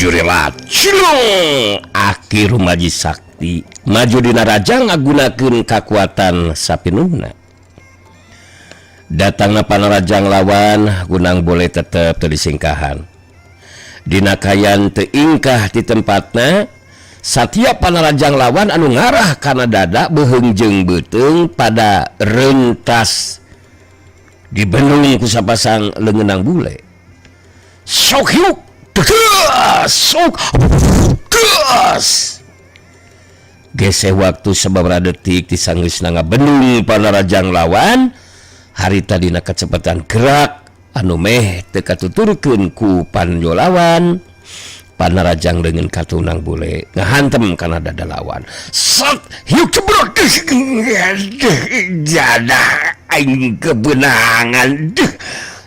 relat akhir Maji Sakti maju dina raja ngagunakeun kakuatan sapinuna datangna panarajang lawan gunang boleh tetep teu disingkahan dina kayan teu ingkah di tempatna satiap panarajang lawan anu ngarah kana dada beheung jeung beuteung pada rentas dibenung ku sapasang leungeunang bule sok hiuk tegas sok gas gese waktu sababaraha detik disanggeusna ngabenung panarajang lawan harita dina kecepatan gerak anu meh teu katuturkeun ku panjolawan panarajang dengan katunang bule ngahantem kana dada lawan sok hiuk cebrot jadah aing kebenangan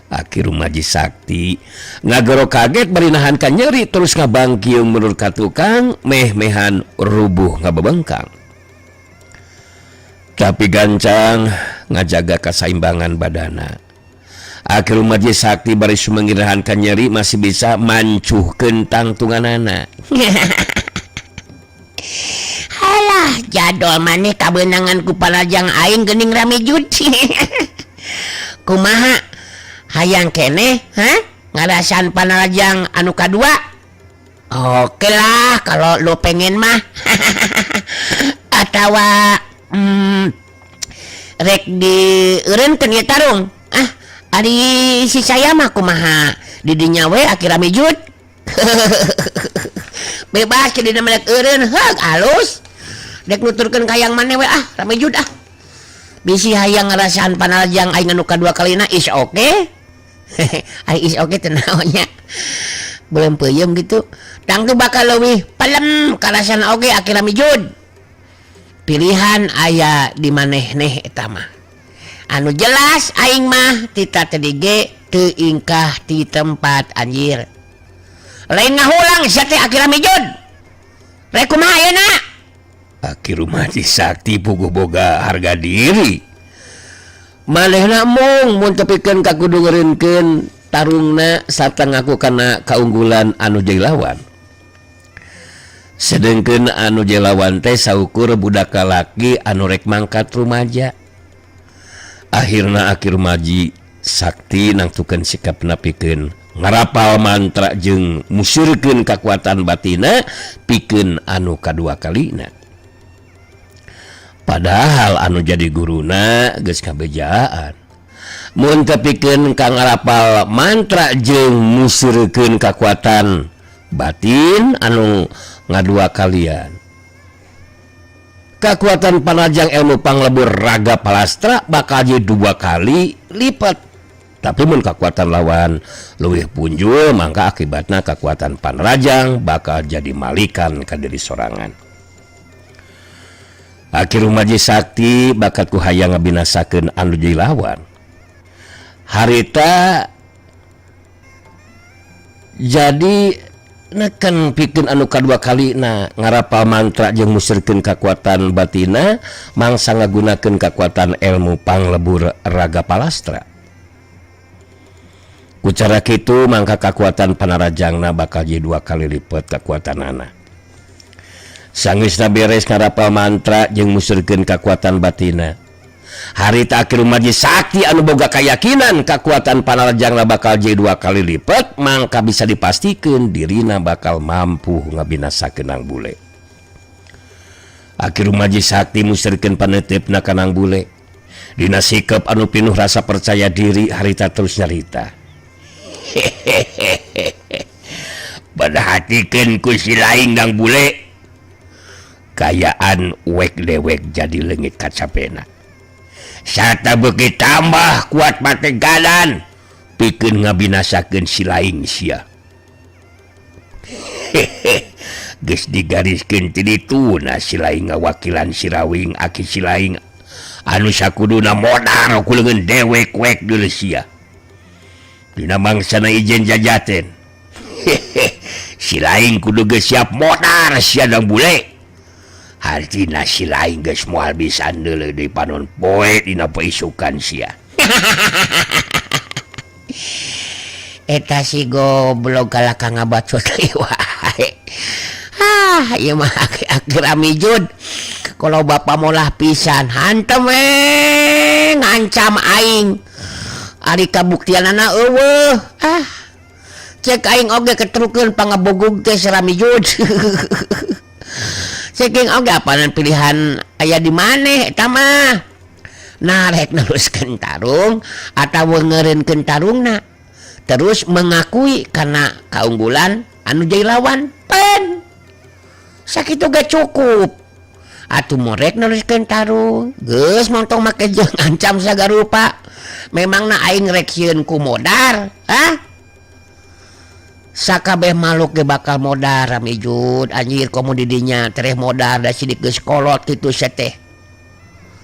akhir Maji Sakti ngagero kaget bari nahankan nyeri terus ngabangkiung menurut katukang meh-mehan rubuh ngabebengkang tapi gancang ngajaga keseimbangan badana akhir Maji Sakti bari sumengirahankan nyeri masih bisa mancuhkeun tangtunganana halah jadol maneh kabeunangan ku panarajang aing geuning rame juci kumaha hayang kene ngarasan panarajang anu kadua oke lah kalau lu pengen mah atawa rek di eureunkeun ieu tarung ari si saya mah kumaha di dinya we akhir ramejut bebas ke dina melek eureun heug alus dek nuturkeun ka hayang maneh we ramejut bisi hayang ngarasan panarajang aing anu kadua kalina is okay is okay tenaonya belum peuyeum gitu tangtu bakal leuwih palem karasan oge akhir ramejut pilihan aya di manehne eta mah anu jelas aing mah tita tedige teu ingkah di tempat anjir lain ngahulang sia teh akhir ramejut rek kumaha ayeuna akhir Maji Sakti puguh boga harga diri manehna mung mun tepikeun ka kudu ngeureunkeun tarungna sarta ngaku kana kaunggulan anu jadi lawan sedengkeun anu jadi lawan teh saukur budak lalaki anu rek mangkat rumaja akhirna akhir Maji Sakti nangtukeun sikapna pikeun ngarapal mantra jeung musyrikeun kakuatan batina pikeun anu kadua kalina padahal anu jadi guruna geus kabejaan mun tepikeun ka ngarapal mantra jeung musyrikeun kakuatan batin anu ngadua kalian kakuatan panarajang ilmu panglebur raga palastra bakal jadi 2 kali lipat tapi mun kakuatan lawan leuwih punjul mangka akibatna kakuatan panarajang bakal jadi malikan ka diri sorangan akhir Maji Sakti bakat ku hayang ngabinasakeun anu jadi lawan harita jadi neken pikeun anu kadua kalina ngarapal mantra jeung musyrikeun kakuatan batina mangsa ngagunakeun kakuatan ilmu panglebur raga palastra ku cara kitu mangka kakuatan panarajangna bakal jadi 2 kali lipat kakuatanana sanggeusna beres ngarapal mantra jeung musyrikeun kakuatan batina harita akhir Maji Sakti anu boga kayakinan kakuatan panarajangna bakal jadi 2 kali lipat mangka bisa dipastikeun dirina bakal mampu ngabinasakeun nang bule akhir Maji Sakti musyrikeun paneuteupeuna ka nang bule dina sikap anu pinuh rasa percaya diri harita terus nyarita padahantikeun ku si laing nang bule kayaan wek dewek jadi leungit kacapena sarta beuki tambah kuat pategalan pikeun ngabinasakeun si laing sia geus digariskeun ti dituna si laing ngawakilan si rawing aki si laing anu sakuduna modar ku leungeun dewek wek deuleu sia dina mangsana ijen jajaten si laing kudu geus siap modar sia nang bule hartina si laing geus moal bisa deuleu deui panon poe dina paisukan sia eta si goblok galak ngabacot deui wae Iya mah akhir Amijud kalau bapak maulah pisan hantem ngancam aing ari kabuktian anak eueuh cek aing oge ketrukeun pangabogog teh Ramijud ceking oge apaan pilihan aya di maneh eta mah nah rek neruskeun tarung atawa ngeureunkeun tarungna terus mengakui karena keunggulan anu jadi lawan pen sakitu gak cukup atuh morek neruskeun tarung geus montong make jeung ancam sagarupa memangna aing rek sieun ku modar sakabeh makhluk ge bakal modar Ramijud anjir komo di dinya tereh modar da sidik geus kolot kitu teh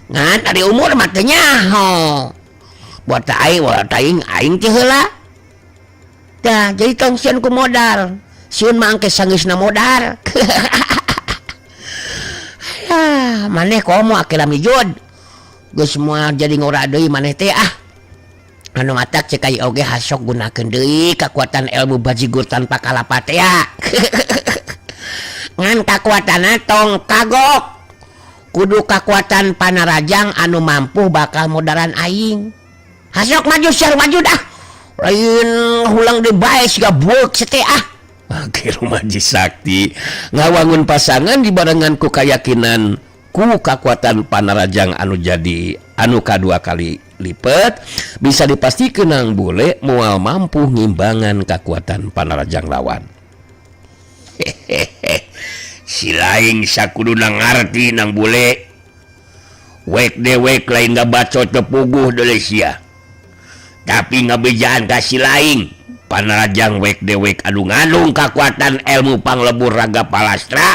ngan ari umur mah teh nyaho buat aing teh heula tah jadi tong sieun ku modar sieun mah angke sanggeusna modar maneh komo akil Ramijud geus moal jadi ngora deui maneh teh anu matak cek aya oge hasok gunakeun deui kekuatan ilmu bajigur tanpa kalapat ya ngan kakuatanna tong kagok kudu kekuatan panarajang anu mampu bakal modaran aing hasok maju syar maju dah lain hulang di bae siga buek teh Akhir Maji Sakti ngawangun pasangan dibarengan ku keyakinan ku kekuatan panarajang anu jadi anu kadua kali lipat bisa dipastikan nang bule mual mampu ngimbangan kekuatan panarajang lawan. Si lain sakuduna ngarti nang bule wek dewek lain ngabacot tepuguh deuleu sia tapi ngabejaan ka si lain panarajang wek dewek anu ngandung kekuatan ilmu panglebur raga palastra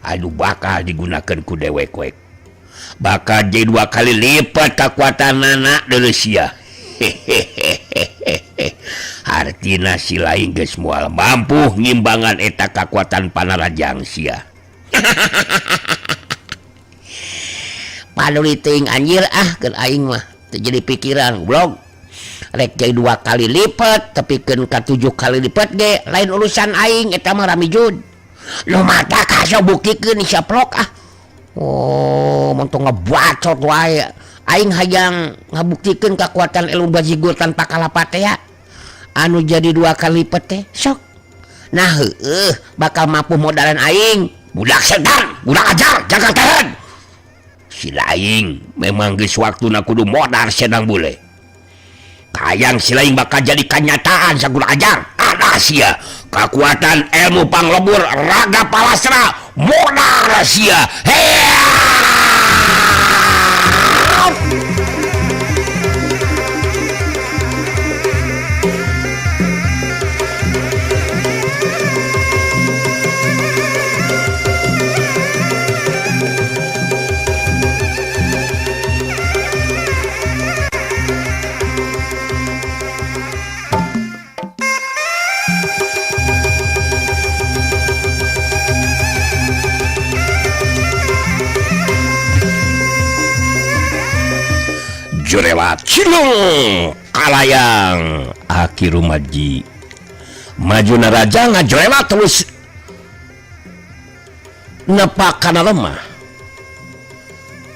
anu bakal digunakan ku dewek wek bakal jadi 2 kali lipat kekuatan anak deuleu sia. Artina si lain geus moal mampu ngimbangan eta kekuatan panarajang sia. Paduli teuing anjir keur aing mah teu jadi pikiran blog rek jadi 2 kali lipat tapi keun ka 7 kali lipat ge lain urusan aing eta mah Ramijud lu mata kaso buktikeun saplok oh montong ngebacot wae aing hayang ngabuktikeun kekuatan ilmu bajigur tanpa kalapat ya anu jadi 2 kali lipat teh sok nah bakal mampu modalan aing budak setan budak ajar jaga tahan si lain memang geus waktuna kudu modar sedang bule kayang si lain bakal jadi kenyataan sagula ajar ada sia kekuatan ilmu panglebur raga palastra modar sia Jurewat cilung kalayang akhir Maji maju naraja ngajurewat terus nepak kana lemah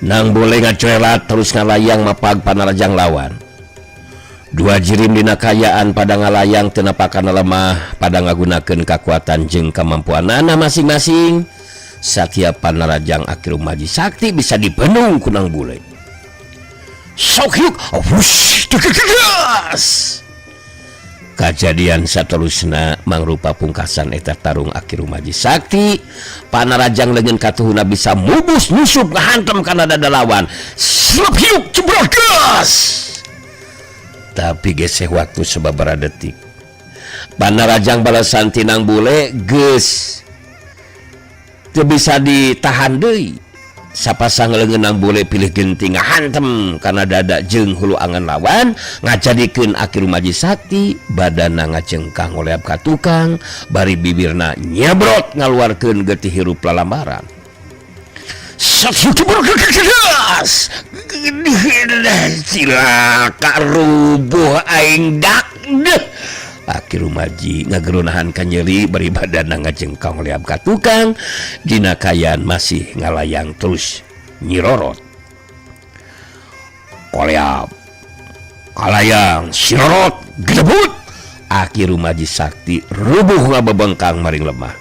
nang boleh ngajurewat terus ngalayang mapag panarajang lawan 2 jirim dina kayaan pada ngalayang teu nepak kana lemah pada ngagunakeun kekuatan jeung kemampuanana masing-masing satiap panarajang akhir Maji Sakti bisa dibenung ku nang bule sok yuk wush kejadian saterusna mangrupa pungkasan eta tarung akhir Maji Sakti panarajang leungeun katuhuna bisa mubus nyusup ngahantem kana dada lawan sok yuk cebrok gas tapi geseh waktu sababaraha detik panarajang balasan tinang bule geus teu bisa ditahan deui sapasang leungeunang boleh pilih genting ngahantem karena dada jeung hulu angan lawan ngajadikeun akhir Maji Sakti badanna ngacengkang oleap ka tukang bari bibirna nyabrot ngaluarkeun getih hirup lalamparan cilaka rubuh aing dak Akhir rumaji ngagerunahan ka nyeri beribadah ngajengkong liam ka tukang dina kayan masih ngalayang terus nyirorot koleap kalayang sirorot gedebut akhir rumaji sakti rubuh ngabebengkang maring lemah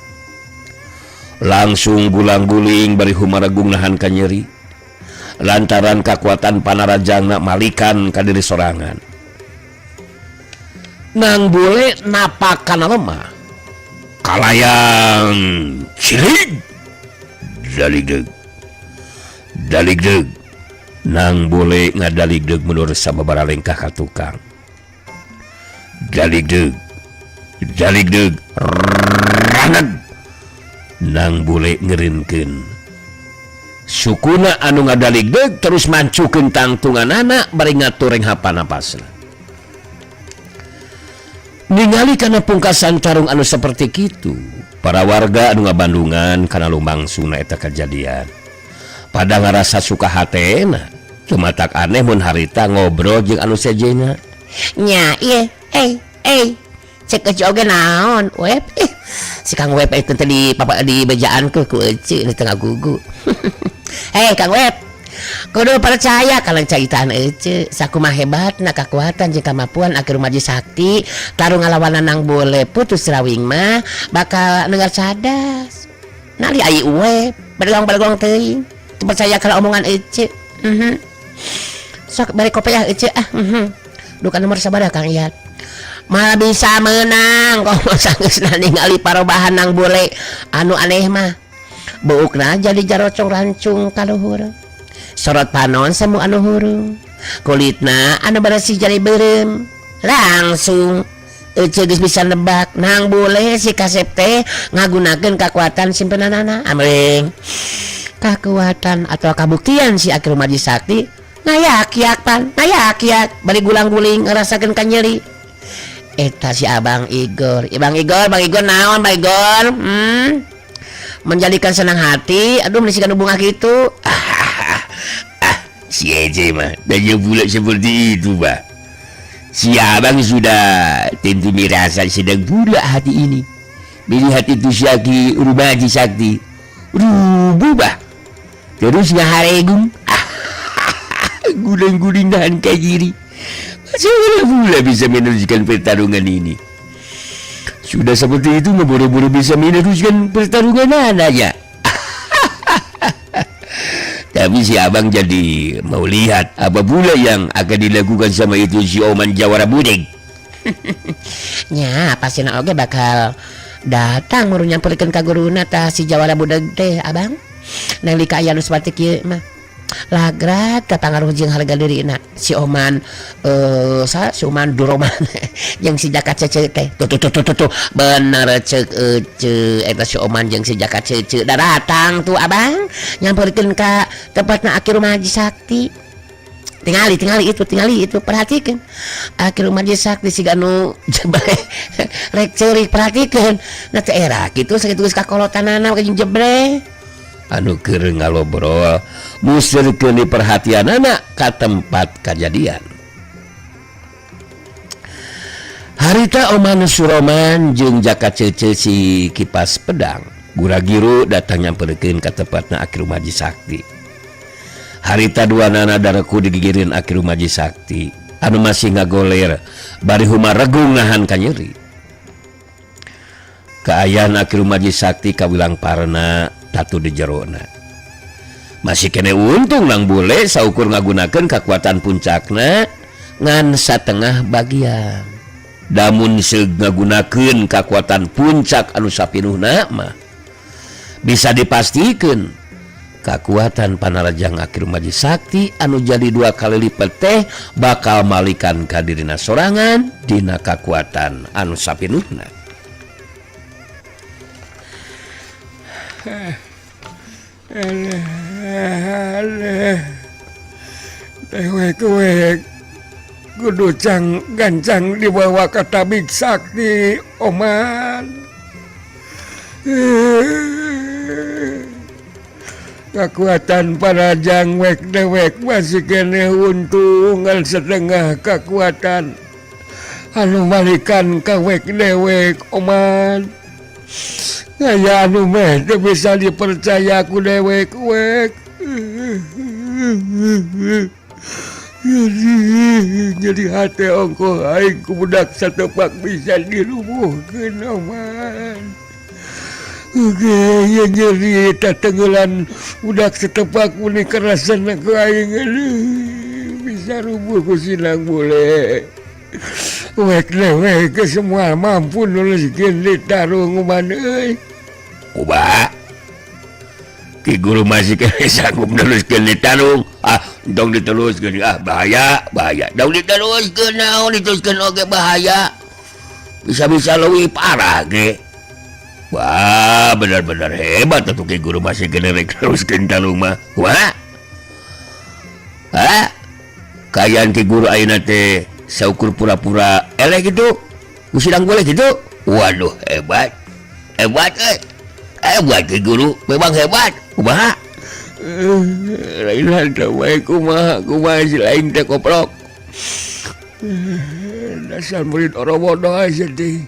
langsung gulang-guling bari humaragung nahan ka nyeri lantaran kekuatan panarajangna malikan ka diri sorangan nang boleh napak kana lemah kalayang cilik dalig deg nang boleh ngadalig deg menurut sababara lengkah ka tukang dalig deg raneg nang boleh ngerinkeun sukuna anu ngadalig deg terus mancukeun tangtunganana bari ngatur renghapan napasna ningali kana pungkasan carung anu seperti kitu para warga anu ngabandungan kana lumangsungna eta kejadian pada ngarasa suka hatena cumatak aneh mun harita ngobrol jeung anu sejena nya ieu cek ece oge naon web si Kang Web itu tadi papa di bejaanku ku ece di tengah gugu Kang Web kudu percaya kalau caitan ece sakumaha hebatna kekuatan jeung kemampuan akhir rumaji sakti taruh ngalawanan nang boleh putus rawing mah bakal negar cadas nali ai uwe bergong teuing teu percaya kalau omongan ece sok bari kopiah ece duka nomor sabaraha Kang Iyat malah bisa menang kok sanggeusna ningali parobahan nang boleh anu aneh mah beukna jadi jarocong rancung kaluhur sorot panon semu anu hurung kulitna anu bersih jadi berem langsung ece geus bisa nebak nang boleh si kasep teh ngagunakeun kekuatan simpenanana amring kekuatan atau kabuktian si akhir rumaji sakti ngayak bari gulang-guling ngerasakeun ka nyeri eta si Bang Igor naon Bang Igor menjadikan senang hati aduh menisikan bunga gitu si Ece mah dan pula seperti itu bah si abang sudah tentu merasa sedang pula hati ini melihat itu Syaki Rumaji Sakti rubuh bah terus ngaharegung guling-guling nahan kagiri masih pula bisa meneruskan pertarungan ini sudah seperti itu ngeburu-buru bisa meneruskan pertarungan anaknya tapi si abang jadi mau lihat apa pula yang akan dilakukan sama itu si Oman Jawara Budeg. Nya pasti na oge bakal datang muru nyamperkeun ka guruna tah si Jawara Budeg teh abang. Nang likaya anu seperti kieu mah. Lagrat kapangaruh jeung harga dirina si Oman si Oman Duroman yang si Jaka Cece teh tuh bener ceuk ece eta si Oman jeung si Jaka Cece da datang tuh abang nyamperkeun ka tempatna akhir rumaji sakti tingali itu perhatikeun akhir rumaji sakti siga nu jeble rek ceurik perhatikeun na teh era kitu sakitu geus kakolotanana jeung jeble anu keur ngalobrol musirkeun di perhatian anak ka tempat kejadian harita Oman Suroman jeung Jaka Cece si kipas pedang gura-giru datang nyamperkeun ka tempatna akhir rumaji sakti harita duanana dareku digigirin akhir rumaji sakti anu masih ngagoler bari humaregung nahan ka nyeri kaayaan akhir rumaji sakti kawilang parna tatu di jerona masih kene untung nang boleh saukur ngagunakeun kekuatan puncakna ngan satengah bagian damun seug ngagunakeun kekuatan puncak anu sapinuhna mah bisa dipastikeun kekuatan panarajang akhir rumaji sakti anu jadi 2 kali lipat teh bakal malikan ka dirina sorangan dina kekuatan anu sapinuhna Dewek kudu gancang dibawa ke tabik sakti Oman kekuatan panarajang wek dewek masih kene untungan setengah kekuatan anu malikan kawek dewek oman ngaya anu meh teu bisa dipercaya ku dewek-wek jadi hati ongko aing ku budak satepak bisa dirubuhkeun oman oke ya nyeri tatenggelan budak satepak muni kerasan aku aing bisa rubuh ku Sinang Bule wek dewek ke semua mampu nuliskeun di tarung oman euy Kumaha Ki Guru masih kena sanggup nuliskeun di tarung dong diteruskeun bahaya dong diteruskeun naon diteruskeun oge bahaya bisa-bisa leuwih parah ge wah benar-benar hebat atuh Ki Guru masih kena rek teruskeun tarung mah wah kayaan Ki Guru ayeuna teh saukur pura-pura eleh gitu Sinang Bule gitu waduh hebat Ki Guru memang hebat kumaha lain hal wae kumaha si lain teh koprok dasar murid orang bodoh aja teh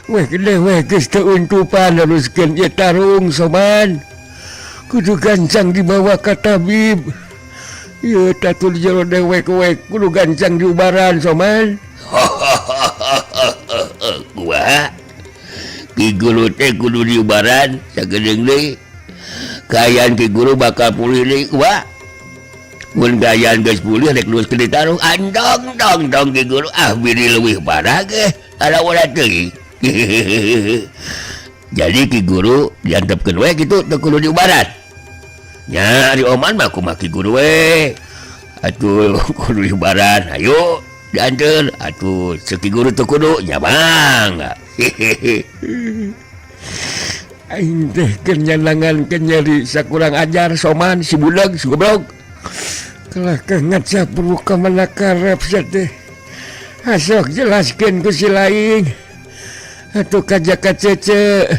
weh gede weh geus teu untupan teruskeun ieu tarung soman kudu gancang dibawa ka tabib ieu tatul jero dewek-wek kudu gancang diubaran soman kumaha Ki Guru teh kudu diubaran sagedeung deui kayaan Ki Guru bakal pulih deui kumaha mun gayaan geus pulih rek nuliskeun di tarung dong Ki Guru bini leuwih parah ge ada ulah teuing jadi Ki Guru diantepkeun we kitu teu kudu diubaran nya ari oman mah kumaha Ki Guru we atuh kudu diubaran ayo dianteur atuh Ki Guru teu kudu nya mangga aing teh kenyanangan kenyeri sakurang ajar soman si budak si goblok kalah kengat sapru ka mana karep teh asok jelaskeun ku si laing atuh kajaka cece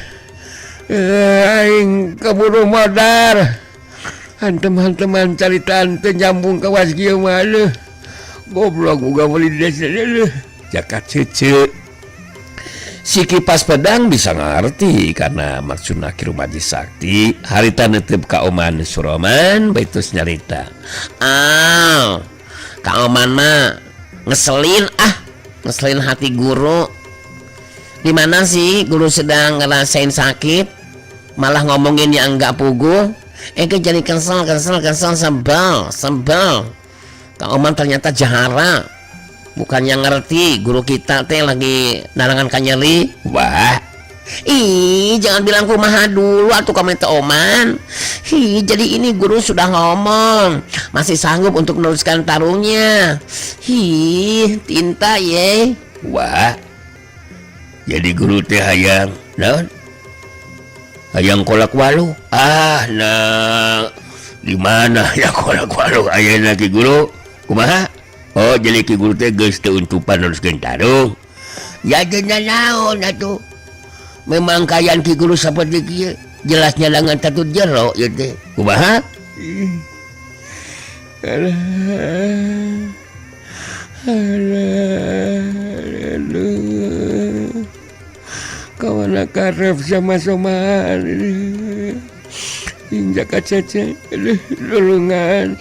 aing kaburu modar hantem-hanteman caritaan teu nyambung ka wasgieu mah goblok boga meuli desa Jaka cece si Kipas Pedang bisa ngerti karena maksudna Ki Rumaji Sakti harita neuteup ka Oman Suroman baitus nyarita ka Oman mah ngeselin hati guru di mana sih guru sedang ngerasain sakit malah ngomongin yang enggak puguh jadi kesel sebel ka Oman ternyata jahara bukannya ngerti guru kita teh lagi narangan kanyeri wah jangan bilang kumaha dulu atuh kamu teh Oman jadi ini guru sudah ngomong masih sanggup untuk meneruskan tarungnya tinta ye wah jadi guru teh hayang naon hayang kolak walu nah di mana ya kolak walu ayeuna Ki Guru kumaha jadi Ki Guru teh geus teu untupan neruskeun tarung ya jeung naon atuh memang kayaan Ki Guru saperti kieu jelasnya langan tatut jero ieu teh kumaha kawana karep sama soman Jaka cece lulungan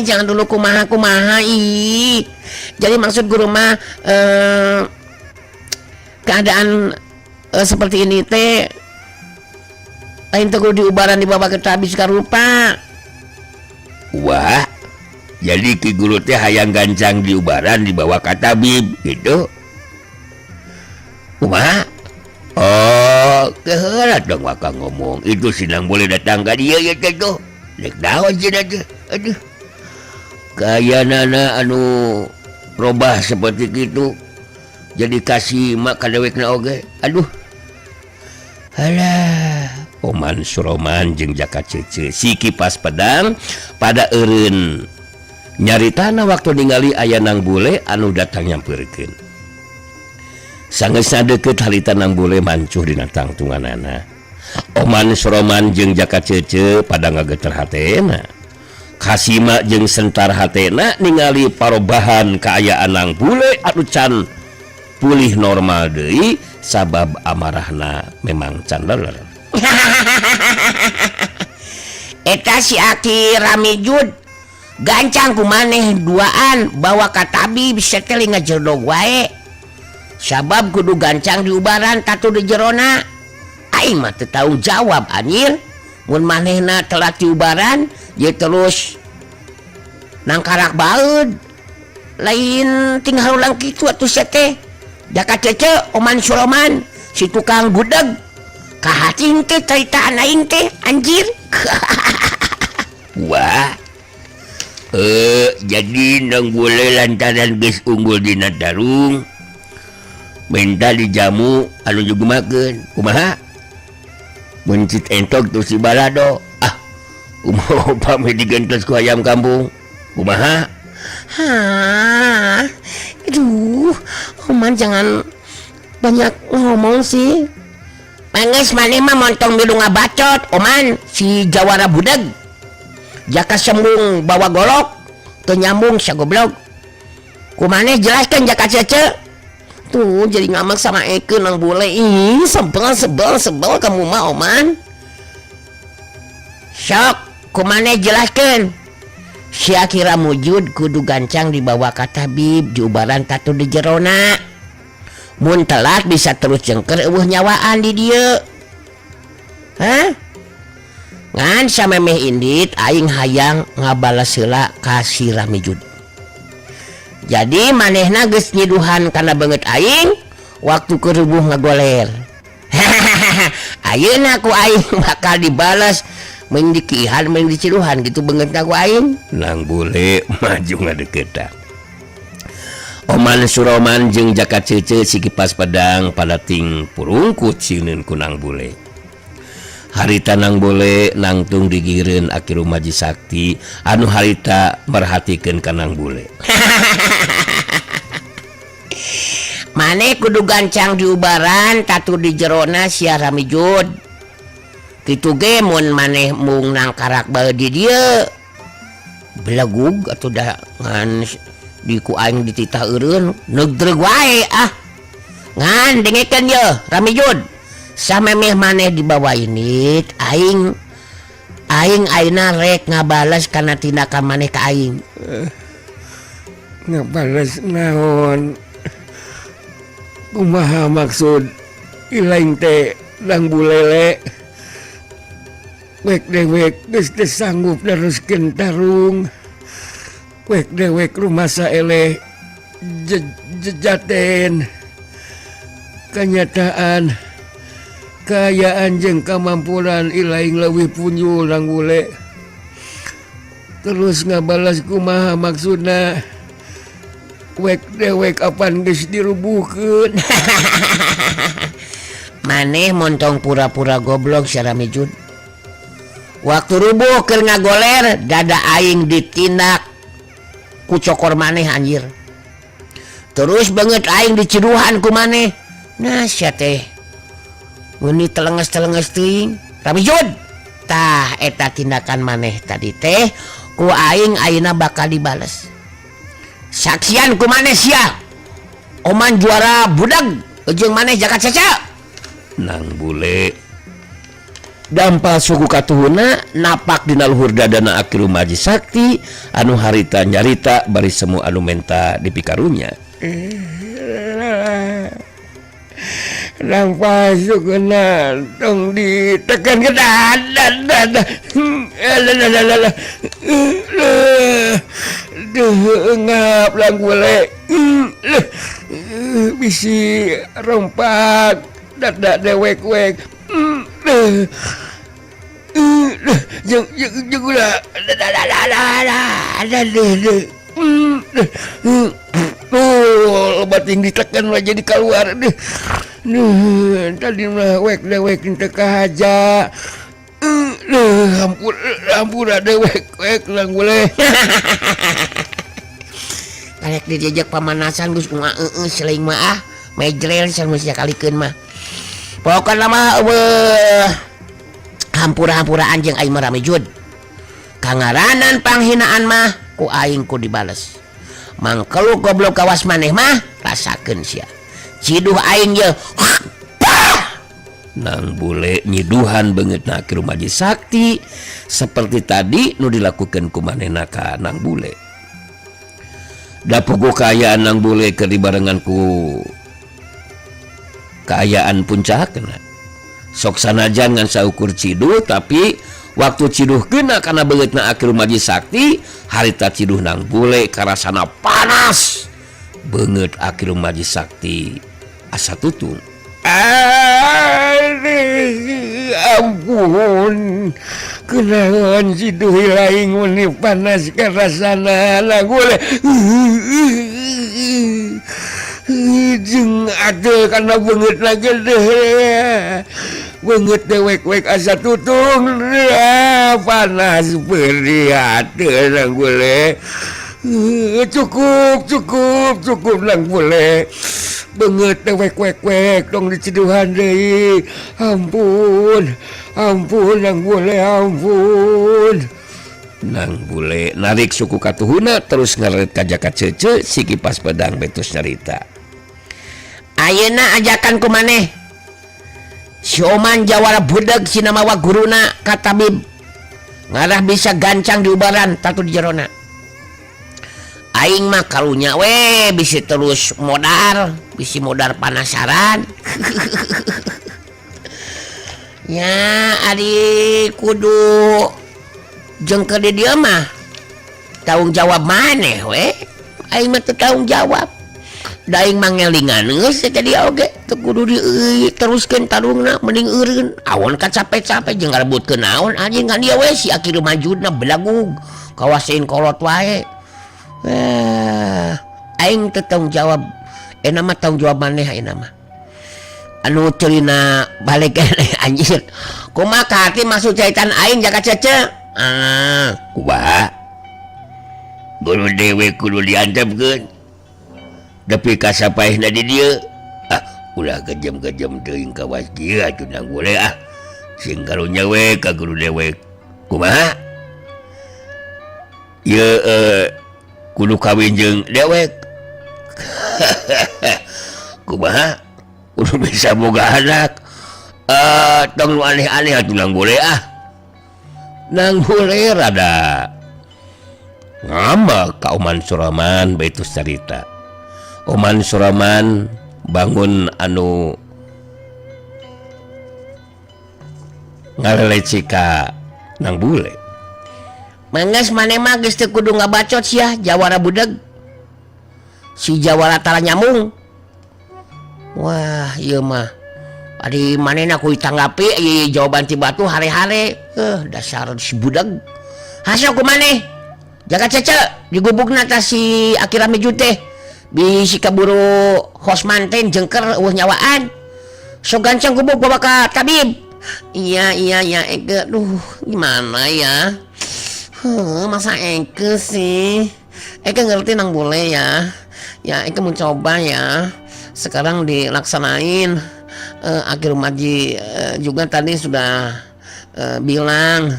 jangan dulu kumaha jadi maksud guru mah keadaan seperti ini teh lain teguh diubaran dibawa ke tabib karupa wah jadi Ki Guru teh hayang gancang diubaran dibawa ke tabib gitu kumaha keherat dong wakang ngomong itu Sinang Bule datang ke dia ya teh tuh lek dawan cenah teh aduh kayanana anu robah seperti itu jadi kasih mak ka dewekna oge aduh halah Oman Suroman jeung Jaka Cece si Kipas Pedang pada eureun nyaritana waktu ningali aya Nang Bule anu datang nyampeurkeun sangeusna deukeut harita Nang Bule mancuh dina tangtunganana Oman Suroman jeung Jaka Cece pada ngageter hatena Kasima jeung sentar hatena ningali parobahan kaayaan Nang Bule anu can pulih normal deui sabab amarahna memang candeler. Eta si Aki Ramijud gancang ku maneh duaan bawa ka tabib seteling ngajerdog wae. Sabab kudu gancang diubaran tatu di jerona. Aing mah teu tanggung jawab anjir. Mun manehna telat diubaran, ye terus nangkarak baeud. Lain tinggal ulang kitu atuh sia teh. Jaka cece Oman Suroman si tukang gudeg. Kahacing teh ceritaan aing teh anjir. Wah. Jadi nang boleh lantaran geus unggul dina darung. Minta dijamu anu juga makan. Kumaha? Mencit entok tuh si balado. Kumaha pamit digentos ku ayam kampung. Kumaha? Aduh, Oman jangan banyak ngomong sih. Manges maneh mah montong milu ngabacot, Oman si jawara budeg. Jaka sembung bawa golok, teu nyambung sia goblok. Kumaneh jelaskan jaka cece. Tuh jadi ngamak sama Eke nang bule. Ih, sebel kamu mah Oman. Sok, kumaneh jelaskan. Si Aki Ramujud kudu gancang dibawa ka tabib diubaran tatu di jerona. Mun telat bisa terus jengker eueuh nyawaan di dieu. Hah? Ngan samemeh indit aing hayang ngabalas heula ka si Ramijud. Jadi manehna geus nyiduhan kana beungeut aing waktu kerubuh ngagoler. Ayeuna ku aing bakal dibalas mun dikihan mun diciduhan gitu beungeutna ku aing. Nang bule maju ngadeuketan. Oman Suroman jeung Jaka Cece si kipas pedang pada ting purungkut sieuneun ku nang bule. Harita nang bule nangtung digireun Aki Rumaji Sakti anu harita merhatikeun ka nang bule. Maneh kudu gancang diubaran tatu di jerona sia Ramijud. Kitu ge mun maneh mung nangkarak bae di dieu. Belegug atuh da ngan di ku aing dititah eureun neugdreug wae Ngan dengekeun ye Ramijud. Samemeh maneh dibawa ini aing ayeuna rek ngabalas kana tindakan maneh ka aing. Ngabalas naon? Kumaha maksud ilaing teh nang bulele? Wek dewek geus teu sanggup neruskeun tarung. Wek dewek rumasa eleh jejaten. Kenyataan kayaan jeung kamampuran ilaing leuwih punjul nang bule. Terus ngabalas kumaha maksudna? Wek dewek apan geus dirubuhkeun. Maneh montong pura-pura goblok si Ramijud. Waktu rubuh keur ngagoler dada aing ditindak ku cokor maneh anjir. Terus banget aing diciduhan ku maneh. Nah sia teh Muni telenges-telenges teuing Ramijud. Tah eta tindakan maneh tadi teh ku aing ayeuna bakal dibales. Saksian ku maneh sia Oman juara budag jeung maneh Jaka Cece. Nang bule dampal suku katuhuna napak dina luhur dadana Aki Rumaji Sakti anu harita nyarita bari semu anu menta dipikarunya. Nang pasukna tong ditekan ke dada. Ngap lang bule. Bisi rompak dada dewek-wek. Jeung ulah lebat yang ditekan lah jadi keluar deh. Tadi mah wek dewek teu kahaja. Hampura dewek lang boleh. Karek dijajak pamanasan geus selain mah mejrel san geus sakalikeun mah. Pokokna mah hampura-hampuraan jeung aing mah Ramijud. Kangaranan panghinaan mah ku aing ku dibales. Mangkeluk goblok kawas maneh mah rasakeun sia. ciduh aing ye. Nang bule nyiduhan banget na ke rumah Maji Sakti seperti tadi nu dilakukan ku manehna ka Nang Bule. Da puguh kaayaan Nang Bule keur dibarengan ku kaayaan puncakna. Sok sanajan ngan saukur ciduh tapi waktu ciduh kena karena beungeutna akhir Maji Sakti harita ciduh Nang Bule karasana panas beungeut akhir Maji Sakti asa tutun. Ampun kenaon ciduh laing meni panas karasana Nang Bule jeung ade kana beungeutna gede beungeut dewek-wek asa tutung panas perih ade Nang Bule cukup Nang Bule beungeut dewek-wek dong diciduhan deui ampun Nang Bule ampun. Nang Bule narik suku katuhuna terus ngaret ka Jaka Cece si Kipas Pedang betus nyarita. Ayeuna ajakan ku maneh si Oman jawara budak si namawa guruna ka tabib ngarah bisa gancang diubaran tatu di jerona. Aing mah karunya we bisi terus modar panasaran. Ya ari kudu jengkel di dia mah tanggung jawab maneh we. Aing mah teu tanggung jawab. Da aing mah ngelingan geus tadi oge teu kudu teruskeun tarungna mending eureun. Awan capek-capek jeung ngarebutkeun naon anjing kan dia we si akhir majudna belagug kawasein kolot wae. Aing teu tanggung jawab. Mah tanggung jawab maneh ayeuna mah. Anu ceulina balik anjir. Kumaha ka hati masuk caitan aing Jaka Cece? Kumaha? Guru dewe kudu diantepkeun. Tapi kasapaehna di dieu. Ulah kejam-kejam teuing kawas kieu atuh Nang Bule Sing karunya we ka guru dewe. Kumaha? Ieu kudu kawin jeung dewek. Kumaha? Kudu bisa boga anak. Tong nu aneh-aneh atuh Nang Bule Nang Bule rada ngambek ka Oman Suraman baitus carita. Oman Suraman bangun anu ngaleleci ka Nang Bule. Manggas maneh mah geus teu kudu ngabacot sia jawara budeg. Si jawara tara nyamung. Wah, ieu mah adi manehna kuy tanggapi ieu jawaban ti batu hare-hare. Dasar si budeg. Hasil ku maneh? Jaka Cece digubukna ta si Akira Mejud teh. Bisi kaburu Hosman teh jengker eueuh nyawaan. Sok gancang gubuk bawa ka tabib. Iya Ege. Duh, gimana ya? Masa Ege sih? Ege ngerti Nang Bule ya. Ya Ege mau coba ya. Sekarang dilaksanain. Akhir Maji juga tadi sudah bilang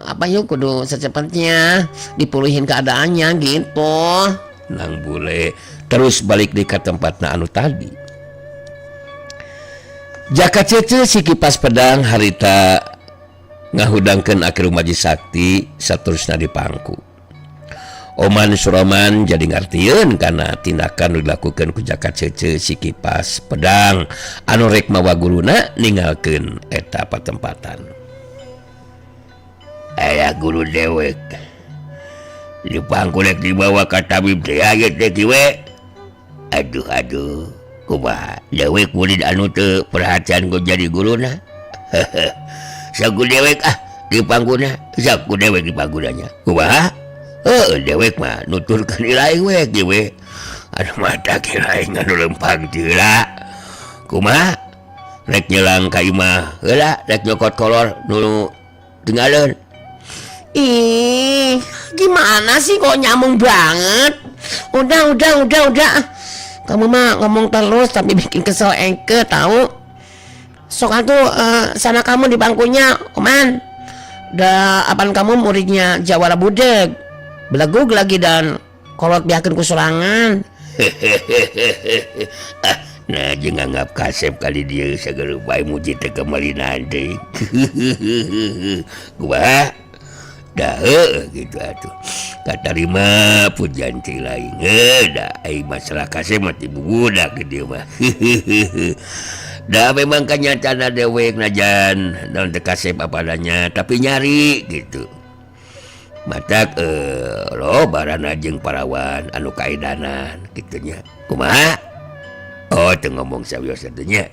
apa yuk kudu secepatnya dipulihin keadaannya gitu. Nang Bule terus balik di ke tempatna anu tadi. Jaka Cece si Kipas Pedang harita ngahudangkeun akhir Maji Sakti saterusna dipangku. Oman Suraman jadi ngartieun kana tindakan nu dilakukeun ku Jaka Cece si Kipas Pedang anu rek mawa guruna ninggalkeun eta patempatan. Aya guru dewek dipangku rek dibawa ka tabib teh aya teh kiwe. Aduh kumaha dewek murid anu teu perhatian ku jadi guruna. Saku dewek dipangguna saku dewek dipanggudanya kumaha. Dewek mah nuturkeun ilaing we kiwe. Anu mata kiraing anu lempang tila. Kumaha rek nyelang ka imah heula rek nyokot kolor nu tinggalin. Ih, gimana sih kok nyamung banget? Udah. Kamu mah ngomong terus tapi bikin kesel Engke tahu. Sok atuh sana kamu di bangkunya, Oman. Da apaan kamu muridnya Jawara Budeg. Belegug lagi dan kolot biakeun ku sorangan. Nah jeung nganggap kasep kali dia sagala bae muji teh kemalinan deui. Kumaha? Da gitu atuh. Katarima pujian ti lain. Da ai masalah kasep mah ti budak gede mah. Da memang kenyataan dewek najan naon teh kasep apa adanya tapi nyari gitu. Matak lo barana jeung parawan anu kaedanan gitunya. Kumaha? Oh, teu ngomong sawios atunya.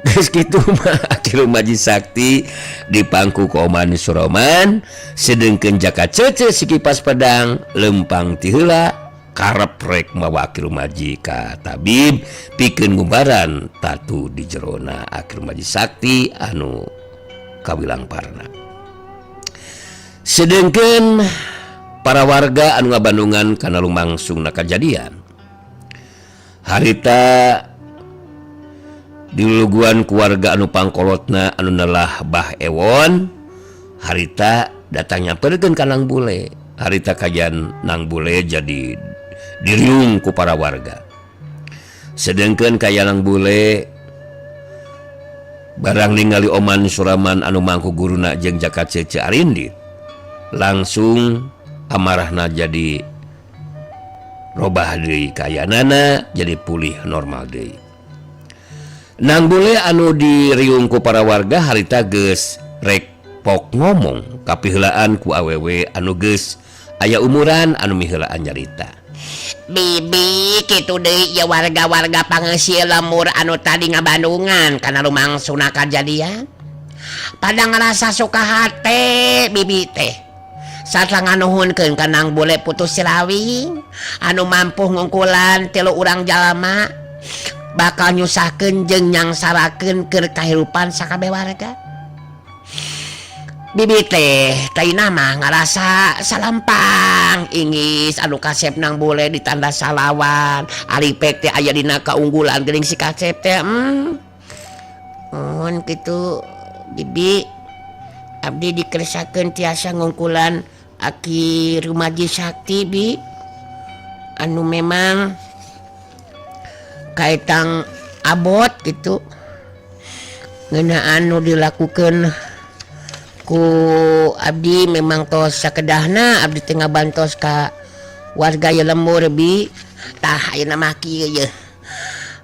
Geus kitu mah Aki Rumaji Sakti dipangku ku Oman Suroman sedengkeun Jaka Cece si kipas pedang lempang ti heula karep rek mawa Aki Rumaji ka tabib pikeun ngumbaran tatu di jerona Aki Rumaji Sakti anu kawilang parna. Sedengkeun para warga anu ngabandungan kana lumangsungna kajadian harita diluluguan keluarga anu pangkolotna anu nelah Bah Ewon harita datangnya pergen ka Nang Bule harita kajian Nang Bule jadi diriung ku para warga sedengkeun kaya Nang Bule barang ningali Oman Suraman anu mangku guruna jeung Jaka Cece Arindit langsung amarahna jadi robah deui kayanana jadi pulih normal deui. Nang Bule anu diriung ku para warga harita geus rek pok ngomong kapiheulaan ku awewe anu geus aya umuran anu miheulaan nyarita. Bibi kitu deui ya warga-warga pangeusieun lemur anu tadi ngabandungan kana lumangsungna kajadian. Pada ngerasa suka hate bibi teh. Sarta nganuhunkeun ka Nang Bule putus Sirawing anu mampu ngungkulan 3 urang jalma bakal nyusahkeun jeung nyangsarakeun keur kahirupan sakabeh warga. Bibi teh taina mah ngarasa salampang ingis anu kasep Nang Bule ditanda salawan alipek teh aya dina kaunggulan geuning si kasep teh. Mun kitu Bibi abdi dikeresakeun tiasa ngungkulan Aki Rumaji Sakti Bi anu memang kaitang abot gitu ngeunaan anu dilakukeun ku abdi memang tos sakedahna abdi teu ngabantos ka warga ieu lembur Bi tah ayeuna mah kieu ye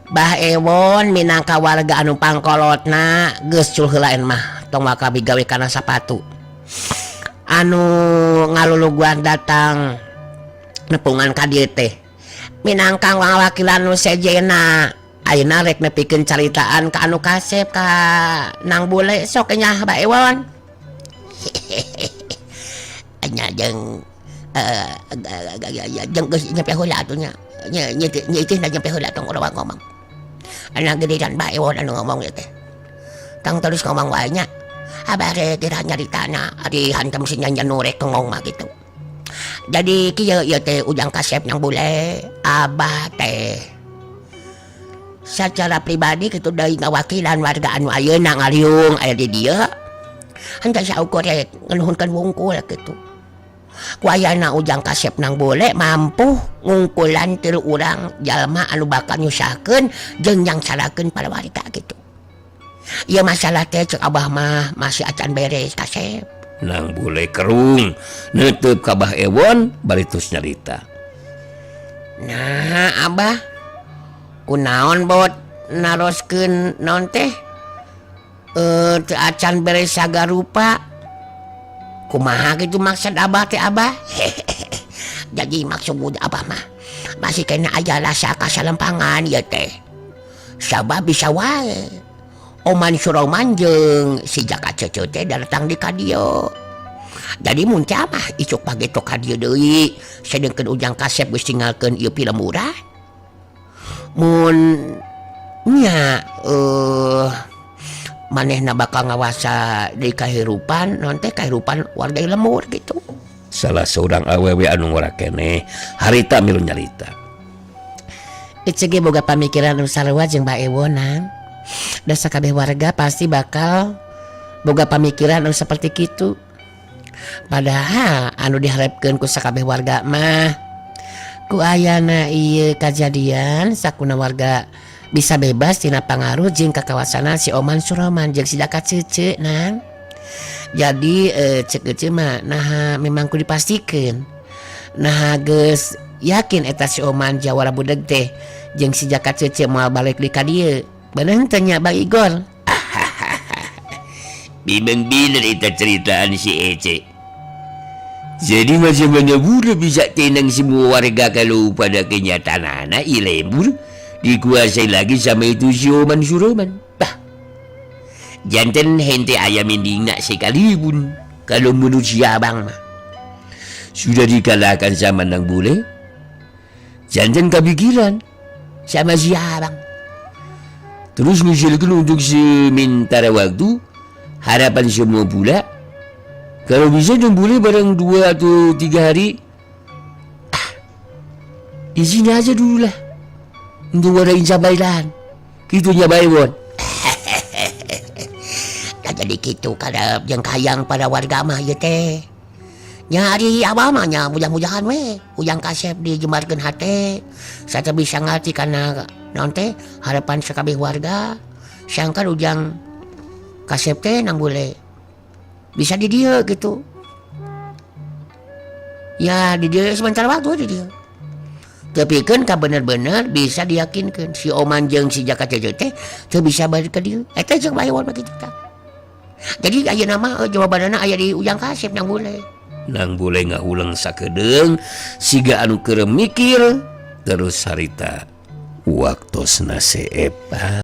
Bah Ewon minangka warga anu pangkolotna geus cul heula mah tong wakabi gawe kana sapatu anu ngaluluguan datang nepungan ka dieu teh minangka wakilan nu sejena ayeuna rek nepikeun caritaan ka anu kasep ka Nang Bule sok nya Bah Ewon. Nya jeung jeung geus nyampe heula atuh nya nya teh nyampe heula tong urang ngomong anak gedean Bah Ewon anu ngomong ieu teh tang terus ngomong wae nya abare tira nyaritana ari hantam si nyanyi norek ngomong mah gitu. Jadi kieu ieu teh ujang kasep Nang Bule abah teh secara pribadi kitu deui ngawakilan warga anu ayeuna ngaliung aya di dieu henteu saukur rek nganuhunkeun wungkul kitu. Ku ayana ujang kasep Nang Bule mampu ngungkulan 3 urang jalma anu bakal nyusahkeun jeung nyangsarakeun para warga gitu. Iya masalah teh cek abah mah masih acan beres kasep. Nang Bule kerung neuteub ka Bah Ewon baritus nyarita. Nah abah kunaon bot naroskeun naon teh teu acan beres sagarupa kumaha gitu maksud abah teh abah. Jadi maksud abah mah masih kena aya rasa kasalempangan ya teh sabab bisa wae Oman Suroman jeung si Jaka Cece teh datang di kadio. Jadi mun teh mah icuk pagetok ka dieu deui sedengkeun ujang kasep geus tinggalkeun ieu pilemuran. Mun nya manehna bakal ngawasa di kahirupan non teh kahirupan warga lemur gitu. Salah seorang awewe anu ngora keneh harita milu nyarita. Itu ge boga pamikiran anu sarua jeung Bah Ewonang. Da sakabeh warga pasti bakal boga pamikiran anu seperti kitu. Padahal anu diharapkeun ku sakabeh warga mah ku ayana ieu kajadian sakuna warga bisa bebas tina pangaruh jeung kakawasanan si Oman Suroman jeung si Jaka Cece nang. Jadi cek Ece mah nah memang ku dipastikeun. Nah geus yakin eta si Oman jawara budeg teh jeung si Jaka Cece moal balik di ka dieu. Bener teh nya Bang Igor. Memang bener itu ceritaan si Ece. Jadi macam mana pula bisa tenang semua warga kalau pada kenyataan lembur dikuasai lagi sama itu si Oman Suroman. Bah, jantan hente ayam mending nak sekalipun kalau menurut si abang mah sudah dikalahkan sama Nang Bule. Jantan kepikiran sama si abang. Terus misalkan untuk sementara waktu harapan semua pula kalau bisa Nang Bule barang 2 atau 3 hari di sini aja dulu lah untuk warain sabailan gitunya baywon. Nah, jadi gitu kada yang kayang pada warga mah ya teh nyari abah mah nya mudah-mudahan we uyang kasep dijembarkeun hate saya bisa ngerti karena nanti harapan sakabeh warga sangkan ujang kasep teh Nang Bule bisa di dia gitu ya di dia sebentar waktu di dia tapi kan bener-bener bisa diyakinkan si Oman jeung si Jaka Cece teh teu bisa balik ke dia eta jeung baewan begitu tah. Jadi aya nama jawabanana aya di uyang kasep Nang Bule. Nang Bule ngahulang sakedeung siga anu keur mikir terus harita waktosna seepa.